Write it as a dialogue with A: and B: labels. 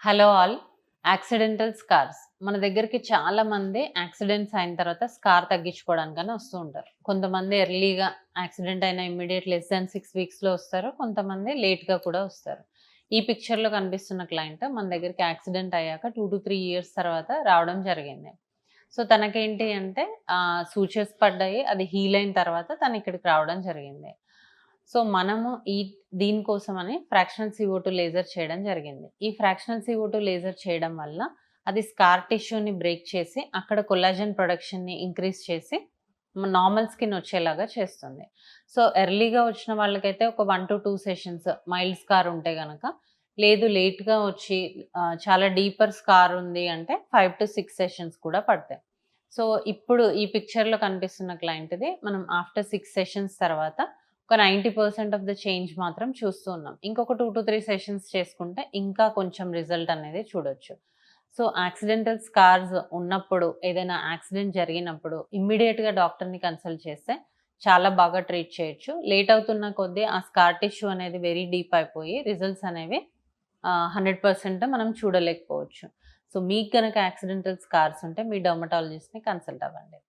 A: Hello all. Accidental scars మన దగ్గరికి చాలా మంది యాక్సిడెంట్స్ అయిన తర్వాత స్కార్ తగ్గించుకోవడానికని వస్తూ ఉంటారు. కొంతమంది ఎర్లీగా యాక్సిడెంట్ అయిన ఇమ్మీడియట్ లెస్ దాన్ 6 వీక్స్‌లో వస్తారు. కొంతమంది లేట్‌గా కూడా వస్తారు. ఈ పిక్చర్‌లో కనిపిస్తున్న క్లయింట్ మన దగ్గరికి యాక్సిడెంట్ అయ్యాక 2-3 ఇయర్స్ తర్వాత రావడం జరిగింది. సో, తనకేంటి అంటే సూచర్స్ పడ్డాయి. అది హీల్ అయిన తర్వాత తను ఇక్కడికి రావడం జరిగింది. సో, మనము దీనికోసమని ఫ్రాక్షనల్ CO2 లేజర్ చేయడం జరిగింది. ఈ ఫ్రాక్షనల్ CO2 లేజర్ చేయడం వల్ల అది స్కార్ టిష్యూని బ్రేక్ చేసి, అక్కడ కొల్లాజెన్ ప్రొడక్షన్‌ని ఇంక్రీజ్ చేసి, నార్మల్ స్కిన్ వచ్చేలాగా చేస్తుంది. సో, ఎర్లీగా వచ్చిన వాళ్ళకైతే ఒక 1-2 సెషన్స్ మైల్డ్ స్కార్ ఉంటే గనక, లేదు లేట్‌గా వచ్చి చాలా డీపర్ స్కార్ ఉంది అంటే 5-6 సెషన్స్ కూడా పడతాయి. సో, ఇప్పుడు ఈ పిక్చర్‌లో కనిపిస్తున్న క్లయింట్‌ది మనం ఆఫ్టర్ 6 సెషన్స్ తర్వాత ఒక 90% ఆఫ్ ద చేంజ్ మాత్రం చూస్తూ ఉన్నాం. ఇంకొక 2-3 సెషన్స్ చేసుకుంటే ఇంకా కొంచెం రిజల్ట్ అనేది చూడొచ్చు. సో, యాక్సిడెంటల్ స్కార్స్ ఉన్నప్పుడు, ఏదైనా యాక్సిడెంట్ జరిగినప్పుడు ఇమ్మీడియేట్‌గా డాక్టర్‌ని కన్సల్ట్ చేస్తే చాలా బాగా ట్రీట్ చేయొచ్చు. లేట్ అవుతున్న కొద్దీ ఆ స్కార్ టిష్యూ అనేది వెరీ డీప్ అయిపోయి రిజల్ట్స్ అనేవి 100% మనం చూడలేకపోవచ్చు. సో, మీకు గనక యాక్సిడెంటల్ స్కార్స్ ఉంటే మీ డెర్మటాలజిస్ట్‌ని కన్సల్ట్ అవ్వండి.